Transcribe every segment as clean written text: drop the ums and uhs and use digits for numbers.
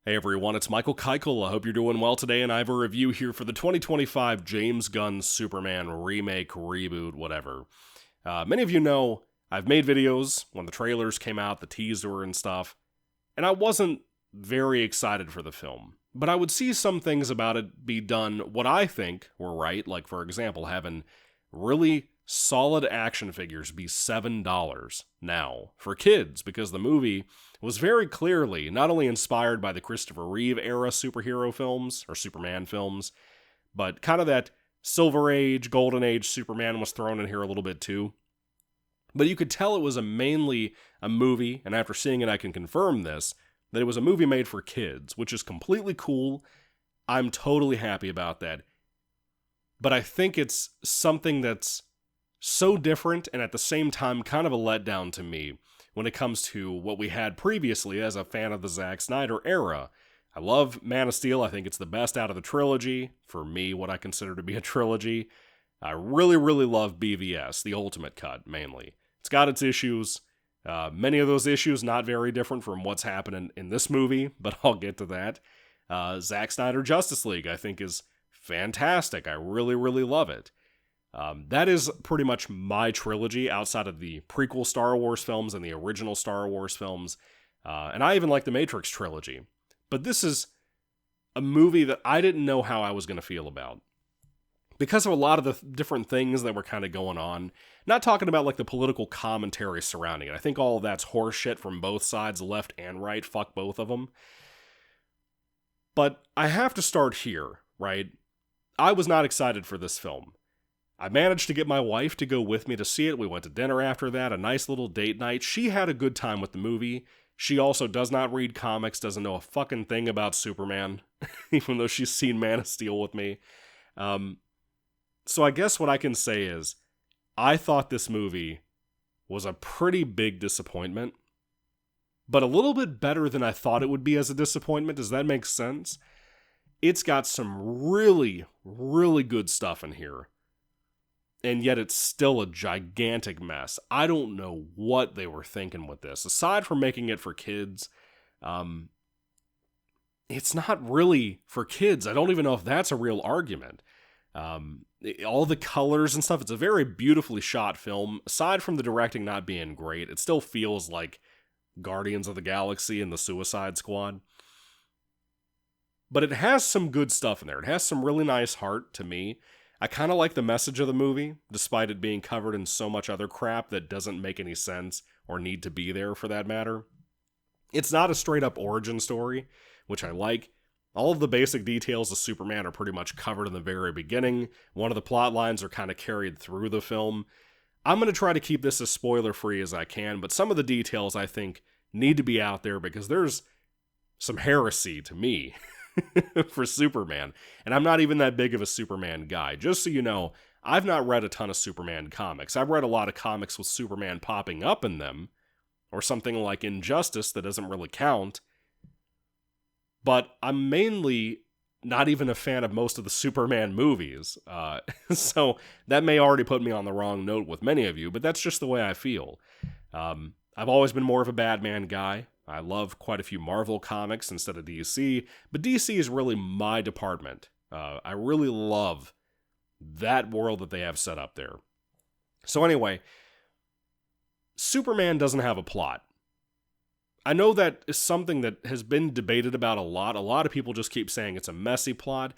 Hey everyone, it's Michael Kikle. I hope you're doing well today, and I have a review here for the 2025 James Gunn Superman remake, reboot, whatever. Many of you know I've made videos when the trailers came out, the teaser and stuff, and I wasn't very excited for the film. But I would see some things about it be done what I think were right, like for example, having really solid action figures be $7 now for kids, because the movie was very clearly not only inspired by the Christopher Reeve era superhero films, or Superman films, but kind of that Silver Age, Golden Age Superman was thrown in here a little bit too. But you could tell it was mainly a movie, and after seeing it I can confirm this, that it was a movie made for kids, which is completely cool. I'm totally happy about that. But I think it's something that's so different and at the same time kind of a letdown to me when it comes to what we had previously as a fan of the Zack Snyder era. I love Man of Steel. I think it's the best out of the trilogy. For me, what I consider to be a trilogy. I really, really love BVS, the Ultimate Cut, mainly. It's got its issues. Many of those issues not very different from what's happening in this movie, but I'll get to that. Zack Snyder Justice League, I think, is fantastic. I really, really love it. That is pretty much my trilogy outside of the prequel Star Wars films and the original Star Wars films. And I even like the Matrix trilogy. But this is a movie that I didn't know how I was going to feel about, because of a lot of the different things that were kind of going on. Not talking about like the political commentary surrounding it. I think all of that's horseshit from both sides, left and right. Fuck both of them. But I have to start here, right? I was not excited for this film. I managed to get my wife to go with me to see it. We went to dinner after that, a nice little date night. She had a good time with the movie. She also does not read comics, doesn't know a fucking thing about Superman, even though she's seen Man of Steel with me. So I guess what I can say is, I thought this movie was a pretty big disappointment, but a little bit better than I thought it would be as a disappointment. Does that make sense? It's got some really, really good stuff in here, and yet it's still a gigantic mess. I don't know what they were thinking with this. Aside from making it for kids, it's not really for kids. I don't even know if that's a real argument. All the colors and stuff, it's a very beautifully shot film. Aside from the directing not being great, it still feels like Guardians of the Galaxy and the Suicide Squad. But it has some good stuff in there. It has some really nice heart to me. I kind of like the message of the movie, despite it being covered in so much other crap that doesn't make any sense or need to be there for that matter. It's not a straight up origin story, which I like. All of the basic details of Superman are pretty much covered in the very beginning. One of the plot lines are kind of carried through the film. I'm going to try to keep this as spoiler-free as I can, but some of the details I think need to be out there because there's some heresy to me for Superman. And I'm not even that big of a Superman guy. Just so you know, I've not read a ton of Superman comics. I've read a lot of comics with Superman popping up in them, or something like Injustice that doesn't really count. But I'm mainly not even a fan of most of the Superman movies. So that may already put me on the wrong note with many of you, but that's just the way I feel. I've always been more of a Batman guy. I love quite a few Marvel comics instead of DC, but DC is really my department. I really love that world that they have set up there. So anyway, Superman doesn't have a plot. I know that is something that has been debated about a lot. A lot of people just keep saying it's a messy plot.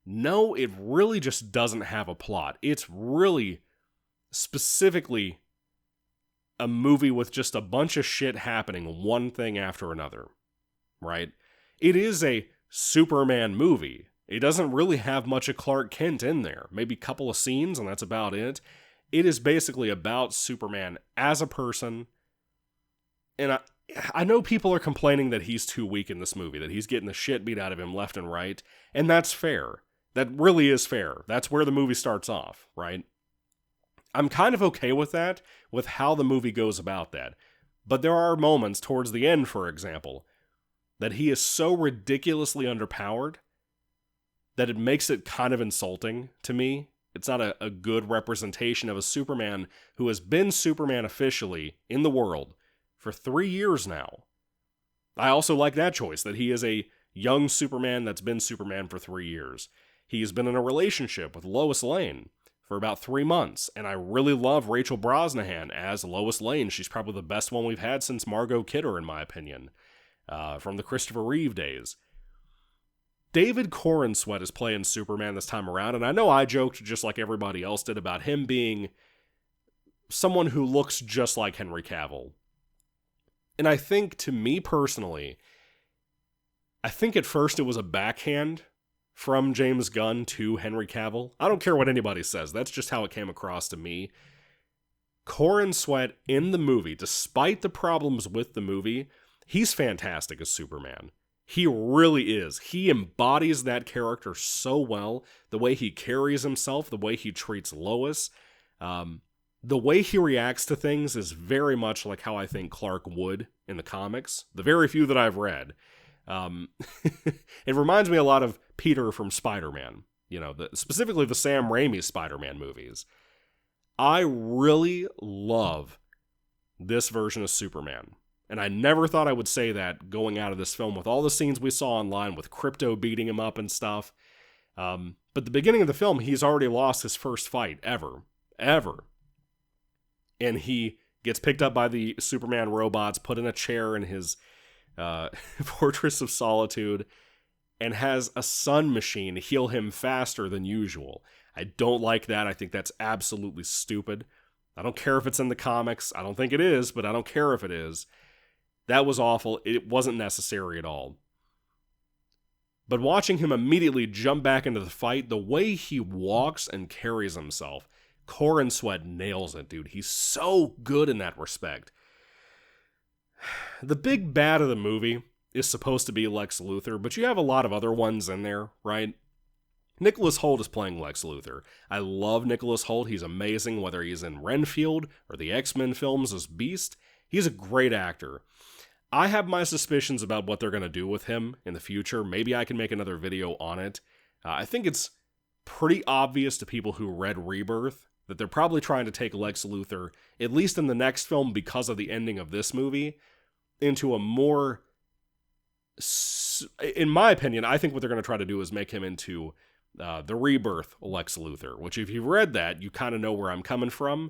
No, it really just doesn't have a plot. It's really specifically a movie with just a bunch of shit happening, one thing after another, right? It is a Superman movie. It doesn't really have much of Clark Kent in there. Maybe a couple of scenes, and that's about it. It is basically about Superman as a person. And I know people are complaining that he's too weak in this movie, that he's getting the shit beat out of him left and right, and that's fair. That really is fair. That's where the movie starts off, right? I'm kind of okay with that, with how the movie goes about that. But there are moments towards the end, for example, that he is so ridiculously underpowered that it makes it kind of insulting to me. It's not a good representation of a Superman who has been Superman officially in the world for 3 years now. I also like that choice, that he is a young Superman that's been Superman for 3 years. He's been in a relationship with Lois Lane for about 3 months, and I really love Rachel Brosnahan as Lois Lane. She's probably the best one we've had since Margot Kidder, in my opinion, from the Christopher Reeve days. David Corenswet is playing Superman this time around, and I know I joked just like everybody else did about him being someone who looks just like Henry Cavill. And I think, to me personally, I think at first it was a backhand from James Gunn to Henry Cavill. I don't care what anybody says. That's just how it came across to me. Corenswet in the movie, despite the problems with the movie, he's fantastic as Superman. He really is. He embodies that character so well. The way he carries himself, the way he treats Lois, the way he reacts to things is very much like how I think Clark would in the comics. The very few that I've read. It reminds me a lot of Peter from Spider-Man. You know, specifically the Sam Raimi Spider-Man movies. I really love this version of Superman. And I never thought I would say that going out of this film with all the scenes we saw online with Crypto beating him up and stuff. But the beginning of the film, he's already lost his first fight ever. And he gets picked up by the Superman robots, put in a chair in his Fortress of Solitude, and has a sun machine heal him faster than usual. I don't like that. I think that's absolutely stupid. I don't care if it's in the comics. I don't think it is, but I don't care if it is. That was awful. It wasn't necessary at all. But watching him immediately jump back into the fight, the way he walks and carries himself, Corenswet nails it, dude. He's so good in that respect. The big bad of the movie is supposed to be Lex Luthor, but you have a lot of other ones in there, right? Nicholas Hoult is playing Lex Luthor. I love Nicholas Hoult. He's amazing, whether he's in Renfield or the X-Men films as Beast. He's a great actor. I have my suspicions about what they're going to do with him in the future. Maybe I can make another video on it. I think it's pretty obvious to people who read Rebirth that they're probably trying to take Lex Luthor, at least in the next film because of the ending of this movie, into a more... In my opinion, I think what they're going to try to do is make him into the Rebirth Lex Luthor, which if you've read that, you kind of know where I'm coming from.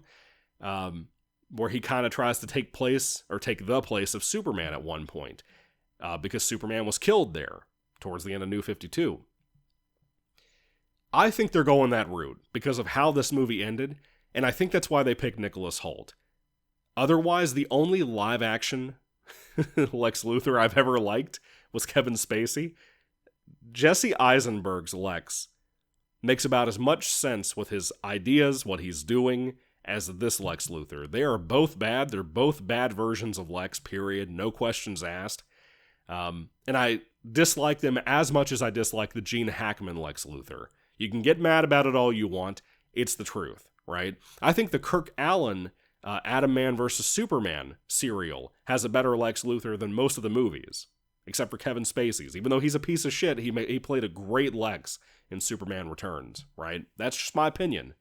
Where he kind of tries to take the place of Superman at one point, because Superman was killed there towards the end of New 52. I think they're going that route because of how this movie ended, and I think that's why they picked Nicholas Hoult. Otherwise, the only live-action Lex Luthor I've ever liked was Kevin Spacey. Jesse Eisenberg's Lex makes about as much sense with his ideas, what he's doing, as this Lex Luthor. They are both bad. They're both bad versions of Lex, period. No questions asked. And I dislike them as much as I dislike the Gene Hackman Lex Luthor. You can get mad about it all you want. It's the truth, right? I think the Kirk Allen Atom Man vs. Superman serial has a better Lex Luthor than most of the movies, except for Kevin Spacey's. Even though he's a piece of shit, he played a great Lex in Superman Returns, right? That's just my opinion.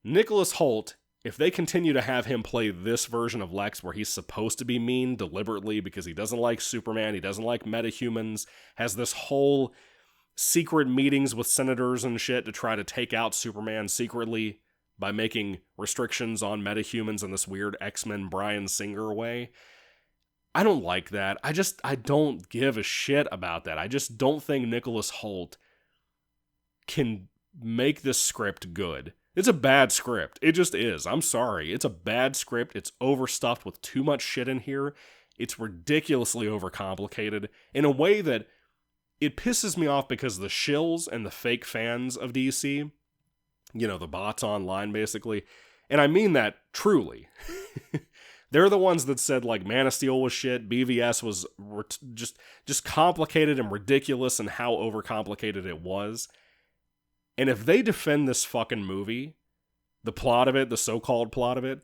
Nicholas Hoult, if they continue to have him play this version of Lex where he's supposed to be mean deliberately because he doesn't like Superman, he doesn't like metahumans, has this whole secret meetings with senators and shit to try to take out Superman secretly by making restrictions on metahumans in this weird X-Men Bryan Singer way. I don't like that. I don't give a shit about that. I just don't think Nicholas Hoult can make this script good. It's a bad script. It just is. I'm sorry. It's a bad script. It's overstuffed with too much shit in here. It's ridiculously overcomplicated in a way that it pisses me off because the shills and the fake fans of DC, you know, the bots online basically, and I mean that truly. They're the ones that said like Man of Steel was shit, BVS was just complicated and ridiculous and how overcomplicated it was. And if they defend this fucking movie, the plot of it, the so-called plot of it,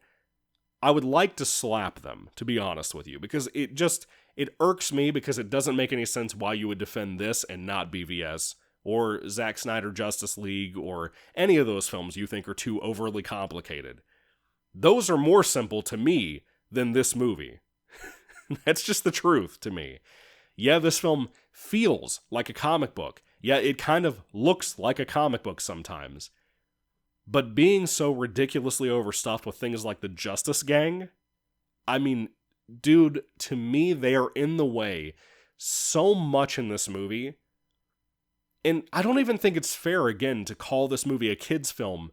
I would like to slap them, to be honest with you, because it irks me because it doesn't make any sense why you would defend this and not BVS, or Zack Snyder Justice League, or any of those films you think are too overly complicated. Those are more simple to me than this movie. That's just the truth to me. Yeah, this film feels like a comic book. Yeah, it kind of looks like a comic book sometimes. But being so ridiculously overstuffed with things like the Justice Gang, I mean, dude, to me, they are in the way so much in this movie. And I don't even think it's fair, again, to call this movie a kid's film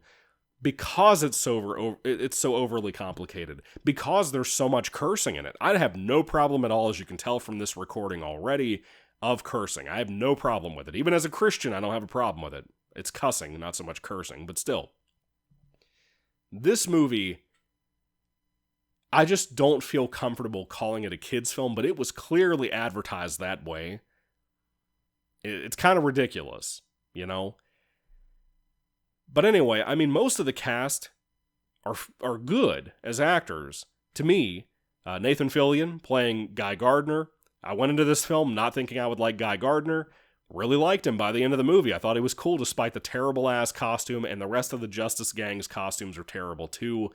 because it's so overly complicated, because there's so much cursing in it. I have no problem at all, as you can tell from this recording already, of cursing. I have no problem with it. Even as a Christian, I don't have a problem with it. It's cussing, not so much cursing, but still. This movie, I just don't feel comfortable calling it a kid's film, but it was clearly advertised that way. It's kind of ridiculous, you know? But anyway, I mean, most of the cast are good as actors. To me, Nathan Fillion playing Guy Gardner. I went into this film not thinking I would like Guy Gardner. Really liked him by the end of the movie. I thought he was cool despite the terrible-ass costume, and the rest of the Justice Gang's costumes are terrible too.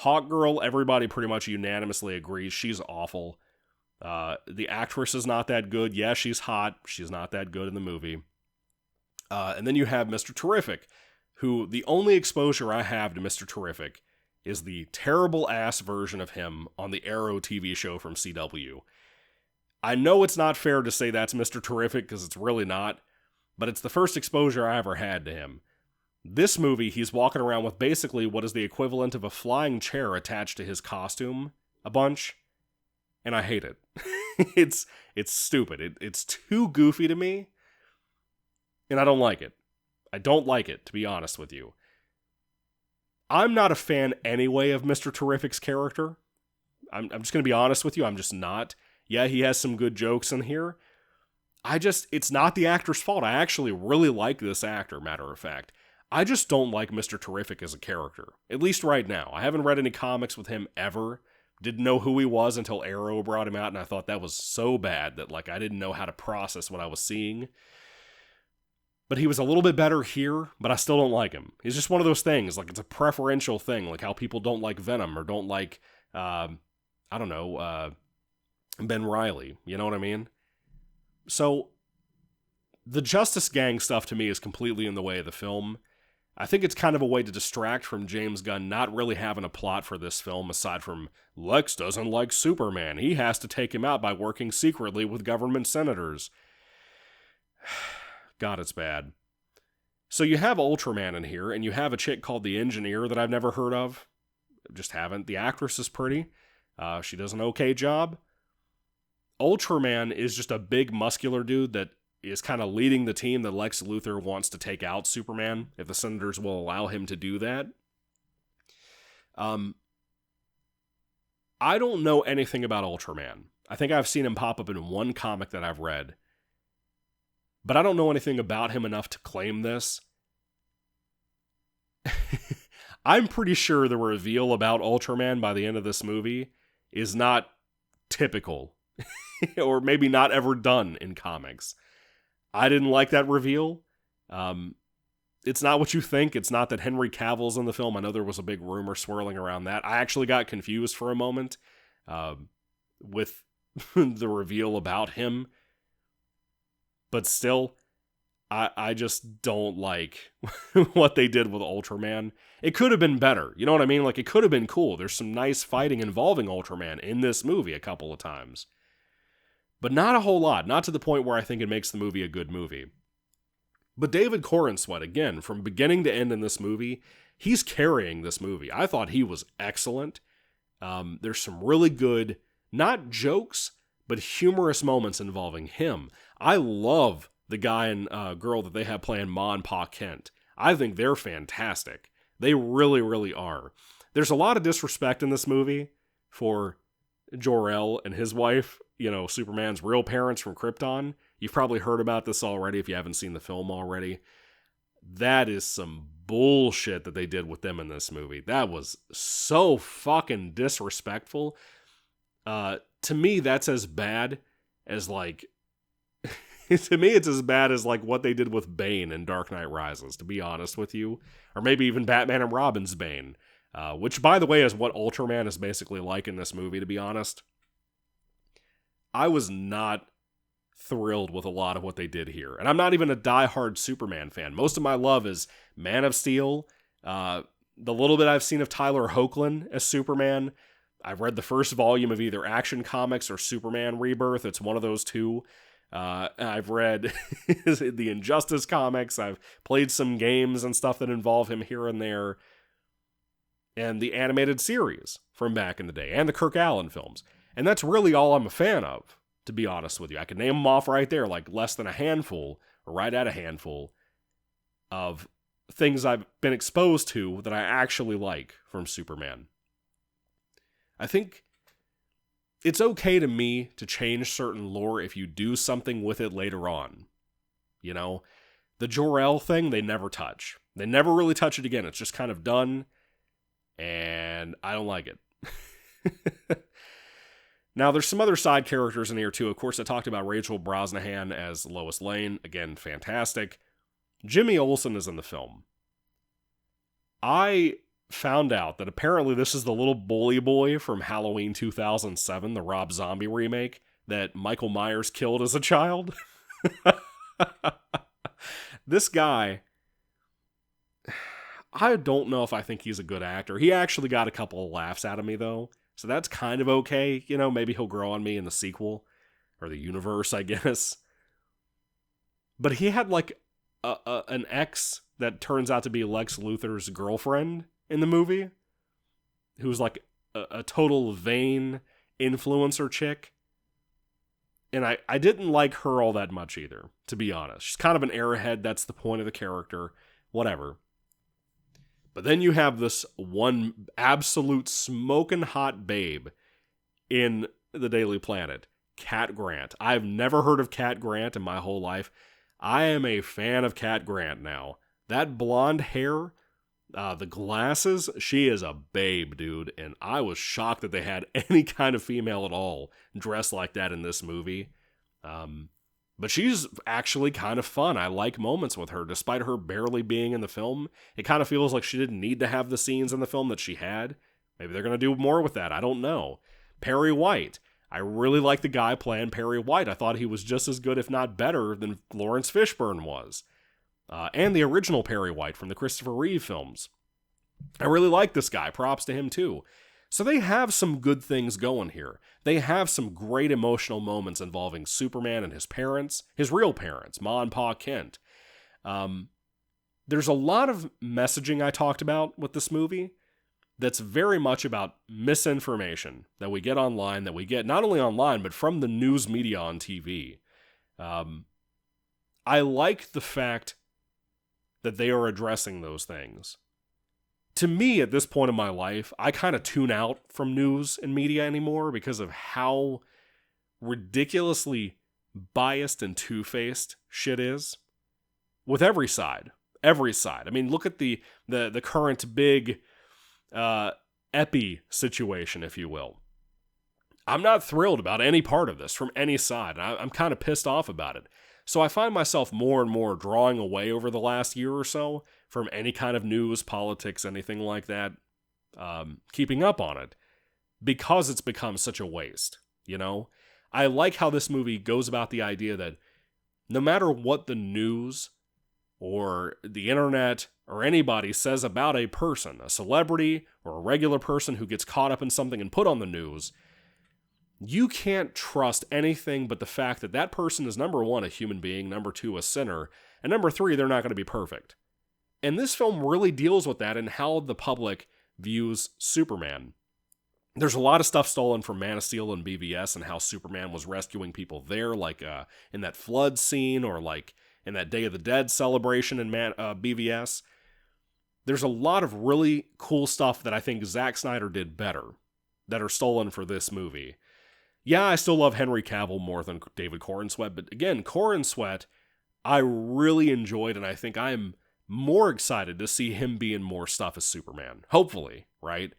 Hawkgirl, everybody pretty much unanimously agrees she's awful. The actress is not that good. Yeah, she's hot. She's not that good in the movie. And then you have Mr. Terrific, who the only exposure I have to Mr. Terrific is the terrible-ass version of him on the Arrow TV show from CW. I know it's not fair to say that's Mr. Terrific, because it's really not, but it's the first exposure I ever had to him. This movie, he's walking around with basically what is the equivalent of a flying chair attached to his costume a bunch, and I hate it. It's stupid. It's too goofy to me, and I don't like it. I don't like it, to be honest with you. I'm not a fan anyway of Mr. Terrific's character. I'm just going to be honest with you, I'm just not. Yeah, he has some good jokes in here. It's not the actor's fault. I actually really like this actor, matter of fact. I just don't like Mr. Terrific as a character, at least right now. I haven't read any comics with him ever. Didn't know who he was until Arrow brought him out, and I thought that was so bad that I didn't know how to process what I was seeing. But he was a little bit better here, but I still don't like him. He's just one of those things, it's a preferential thing, like how people don't like Venom or don't like, Ben Reilly, you know what I mean? So, the Justice Gang stuff to me is completely in the way of the film. I think it's kind of a way to distract from James Gunn not really having a plot for this film, aside from Lex doesn't like Superman. He has to take him out by working secretly with government senators. God, it's bad. So you have Ultraman in here, and you have a chick called the Engineer that I've never heard of. Just haven't. The actress is pretty. She does an okay job. Ultraman is just a big muscular dude that is kind of leading the team that Lex Luthor wants to take out Superman, if the senators will allow him to do that. I don't know anything about Ultraman. I think I've seen him pop up in one comic that I've read. But I don't know anything about him enough to claim this. I'm pretty sure the reveal about Ultraman by the end of this movie is not typical. Or maybe not ever done in comics. I didn't like that reveal. It's not what you think. It's not that Henry Cavill's in the film. I know there was a big rumor swirling around that. I actually got confused for a moment with the reveal about him. But still, I just don't like what they did with Ultraman. It could have been better. You know what I mean? It could have been cool. There's some nice fighting involving Ultraman in this movie a couple of times. But not a whole lot. Not to the point where I think it makes the movie a good movie. But David Corenswet, again, from beginning to end in this movie, he's carrying this movie. I thought he was excellent. There's some really good, not jokes, but humorous moments involving him. I love the guy and girl that they have playing Ma and Pa Kent. I think they're fantastic. They really, really are. There's a lot of disrespect in this movie for Jor-El and his wife, Superman's real parents from Krypton. You've probably heard about this already if you haven't seen the film already. That is some bullshit that they did with them in this movie. That was so fucking disrespectful. To me, that's as bad as to me, it's as bad as what they did with Bane in Dark Knight Rises, to be honest with you. Or maybe even Batman and Robin's Bane. Which, by the way, is what Ultraman is basically like in this movie, to be honest. I was not thrilled with a lot of what they did here. And I'm not even a diehard Superman fan. Most of my love is Man of Steel. The little bit I've seen of Tyler Hoechlin as Superman, I've read the first volume of either Action Comics or Superman Rebirth. It's one of those two. I've read the Injustice comics. I've played some games and stuff that involve him here and there. And the animated series from back in the day. And the Kirk Allen films. And that's really all I'm a fan of, to be honest with you. I could name them off right there, like less than a handful, or right at a handful, of things I've been exposed to that I actually like from Superman. I think it's okay to me to change certain lore if you do something with it later on. You know, the Jor-El thing, they never touch. They never really touch it again. It's just kind of done, and I don't like it. Now, there's some other side characters in here, too. Of course, I talked about Rachel Brosnahan as Lois Lane. Again, fantastic. Jimmy Olsen is in the film. I found out that apparently this is the little bully boy from Halloween 2007, the Rob Zombie remake, that Michael Myers killed as a child. This guy, I don't know if I think he's a good actor. He actually got a couple of laughs out of me, though. So that's kind of okay. You know, maybe he'll grow on me in the sequel. Or the universe, I guess. But he had like an ex that turns out to be Lex Luthor's girlfriend in the movie. Who's like a total vain influencer chick. And I didn't like her all that much either, to be honest. She's kind of an airhead. That's the point of the character. Whatever. But then you have this one absolute smoking hot babe in the Daily Planet, Cat Grant. I've never heard of Cat Grant in my whole life. I am a fan of Cat Grant now. That blonde hair, the glasses, she is a babe, dude. And I was shocked that they had any kind of female at all dressed like that in this movie. But she's actually kind of fun. I like moments with her. Despite her barely being in the film, it kind of feels like she didn't need to have the scenes in the film that she had. Maybe they're going to do more with that. I don't know. Perry White. I really like the guy playing Perry White. I thought he was just as good, if not better, than Lawrence Fishburne was. And the original Perry White from the Christopher Reeve films. I really like this guy. Props to him, too. So they have some good things going here. They have some great emotional moments involving Superman and his parents, his real parents, Ma and Pa Kent. There's a lot of messaging I talked about with this movie that's very much about misinformation that we get online, that we get not only online, but from the news media on TV. I like the fact that they are addressing those things. To me, at this point in my life, I kind of tune out from news and media anymore because of how ridiculously biased and two-faced shit is. With every side. Every side. I mean, look at the current big epi situation, if you will. I'm not thrilled about any part of this from any side. I'm kind of pissed off about it. So I find myself more and more drawing away over the last year or so from any kind of news, politics, anything like that, keeping up on it, because it's become such a waste, you know? I like how this movie goes about the idea that no matter what the news or the internet or anybody says about a person, a celebrity or a regular person who gets caught up in something and put on the news, you can't trust anything but the fact that that person is, number one, a human being, number two, a sinner, and number three, they're not going to be perfect. And this film really deals with that and how the public views Superman. There's a lot of stuff stolen from Man of Steel and BVS and how Superman was rescuing people there, like in that flood scene or like in that Day of the Dead celebration in BVS. There's a lot of really cool stuff that I think Zack Snyder did better that are stolen for this movie. Yeah, I still love Henry Cavill more than David Corenswet, but again, Corenswet, I really enjoyed, and I think I'm more excited to see him be in more stuff as Superman. Hopefully, right?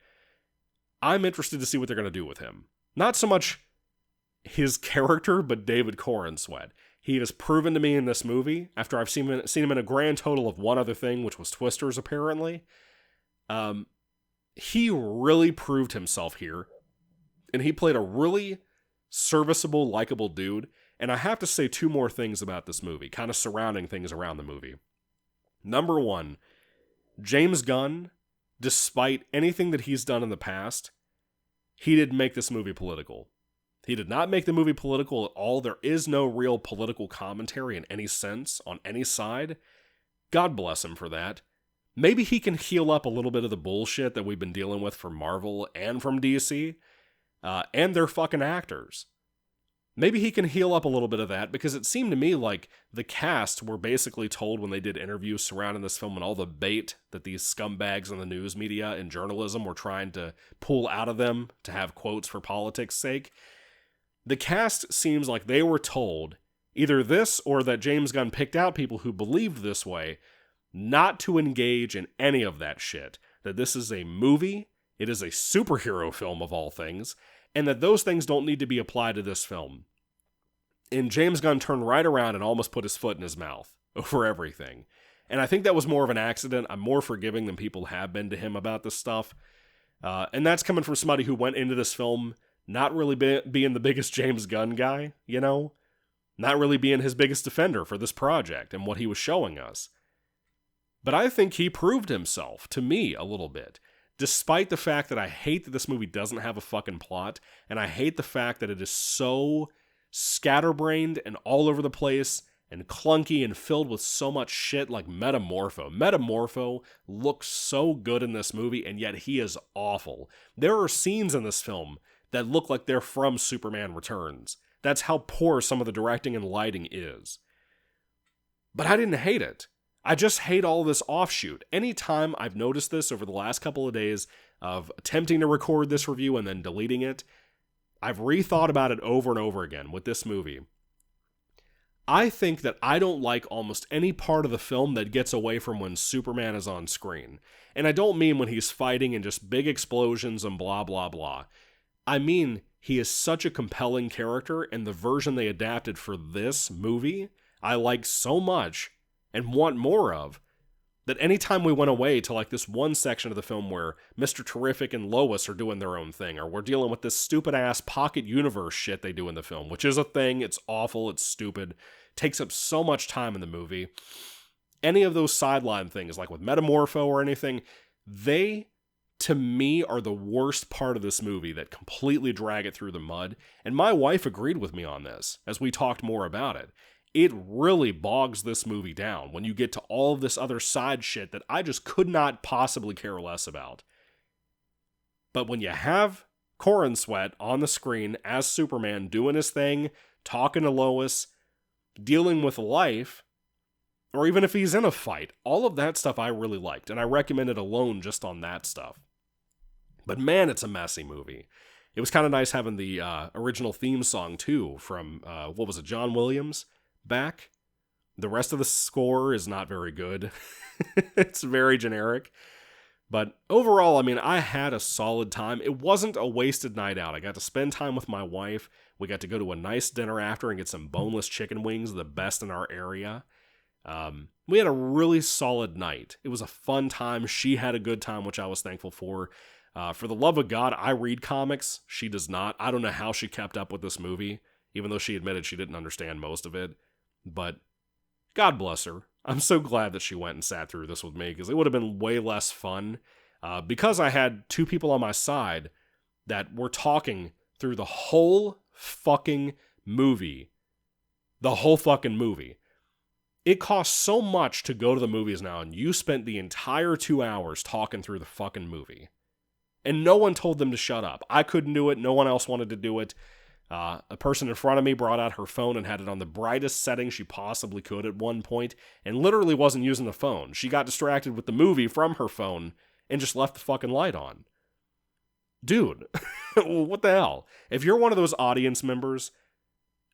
I'm interested to see what they're going to do with him. Not so much his character, but David Corenswet. He has proven to me in this movie, after I've seen him in a grand total of one other thing, which was Twisters, apparently. He really proved himself here, and he played a really serviceable, likable dude. And I have to say two more things about this movie, kind of surrounding things around the movie. Number one, James Gunn, despite anything that he's done in the past, he didn't make this movie political. He did not make the movie political at all. There is no real political commentary in any sense on any side. God bless him for that. Maybe he can heal up a little bit of the bullshit that we've been dealing with from Marvel and from DC, and their fucking actors. Maybe he can heal up a little bit of that, because it seemed to me like the cast were basically told when they did interviews surrounding this film and all the bait that these scumbags in the news media and journalism were trying to pull out of them to have quotes for politics' sake. The cast seems like they were told either this or that James Gunn picked out people who believed this way not to engage in any of that shit. That this is a movie, it is a superhero film of all things, and that those things don't need to be applied to this film. And James Gunn turned right around and almost put his foot in his mouth over everything. And I think that was more of an accident. I'm more forgiving than people have been to him about this stuff. And that's coming from somebody who went into this film not really being the biggest James Gunn guy, you know? Not really being his biggest defender for this project and what he was showing us. But I think he proved himself, to me, a little bit. Despite the fact that I hate that this movie doesn't have a fucking plot, and I hate the fact that it is so scatterbrained and all over the place and clunky and filled with so much shit like Metamorpho. Metamorpho looks so good in this movie, and yet he is awful. There are scenes in this film that look like they're from Superman Returns. That's how poor some of the directing and lighting is. But I didn't hate it. I just hate all this offshoot. Anytime I've noticed this over the last couple of days of attempting to record this review and then deleting it, I've rethought about it over and over again with this movie. I think that I don't like almost any part of the film that gets away from when Superman is on screen. And I don't mean when he's fighting and just big explosions and blah, blah, blah. I mean, he is such a compelling character, and the version they adapted for this movie, I like so much and want more of, that anytime we went away to like this one section of the film where Mr. Terrific and Lois are doing their own thing, or we're dealing with this stupid ass pocket universe shit they do in the film, which is a thing, it's awful, it's stupid, takes up so much time in the movie. Any of those sideline things, like with Metamorpho or anything, they, to me, are the worst part of this movie that completely drag it through the mud. And my wife agreed with me on this as we talked more about it. It really bogs this movie down when you get to all of this other side shit that I just could not possibly care less about. But when you have Corrin Sweat on the screen as Superman doing his thing, talking to Lois, dealing with life, or even if he's in a fight, all of that stuff I really liked, and I recommend it alone just on that stuff. But man, it's a messy movie. It was kind of nice having the original theme song, too, from, what was it, John Williams? Back. The rest of the score is not very good. It's very generic. But overall, I mean, I had a solid time. It wasn't a wasted night out. I got to spend time with my wife. We got to go to a nice dinner after and get some boneless chicken wings, the best in our area. We had a really solid night. It was a fun time. She had a good time, which I was thankful for. For the love of God, I read comics. She does not. I don't know how she kept up with this movie, even though she admitted she didn't understand most of it. But God bless her. I'm so glad that she went and sat through this with me, because it would have been way less fun. Because I had two people on my side that were talking through the whole fucking movie. The whole fucking movie. It costs so much to go to the movies now, and you spent the entire 2 hours talking through the fucking movie. And no one told them to shut up. I couldn't do it. No one else wanted to do it. A person in front of me brought out her phone and had it on the brightest setting she possibly could at one point, and literally wasn't using the phone. She got distracted with the movie from her phone and just left the fucking light on. Dude, what the hell? If you're one of those audience members,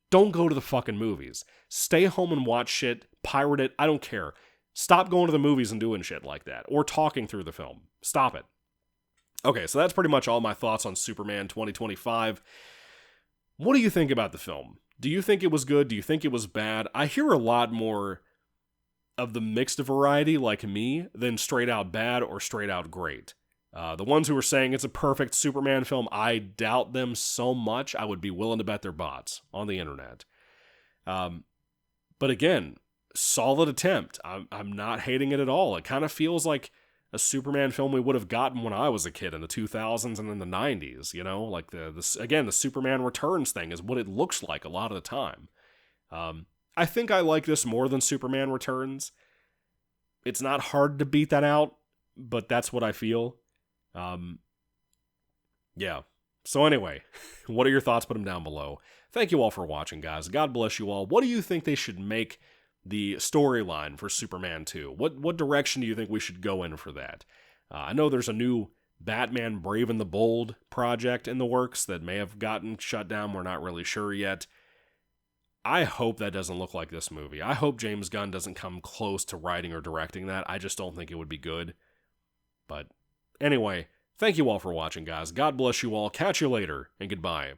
don't go to the fucking movies. Stay home and watch shit, pirate it, I don't care. Stop going to the movies and doing shit like that, or talking through the film. Stop it. Okay, so that's pretty much all my thoughts on Superman 2025. What do you think about the film? Do you think it was good? Do you think it was bad? I hear a lot more of the mixed variety, like me, than straight out bad or straight out great. The ones who are saying it's a perfect Superman film, I doubt them so much, I would be willing to bet their butts on the internet. But again, solid attempt. I'm not hating it at all. It kind of feels like a Superman film we would have gotten when I was a kid in the 2000s and in the 90s, you know? Like, the Superman Returns thing is what it looks like a lot of the time. I think I like this more than Superman Returns. It's not hard to beat that out, but that's what I feel. Yeah. So anyway, what are your thoughts? Put them down below. Thank you all for watching, guys. God bless you all. What do you think they should make the storyline for Superman 2? What direction do you think we should go in for that? I know there's a new Batman Brave and the Bold project in the works that may have gotten shut down. We're not really sure yet. I hope that doesn't look like this movie. I hope James Gunn doesn't come close to writing or directing that. I just don't think it would be good. But anyway, thank you all for watching, guys. God bless you all. Catch you later, and goodbye.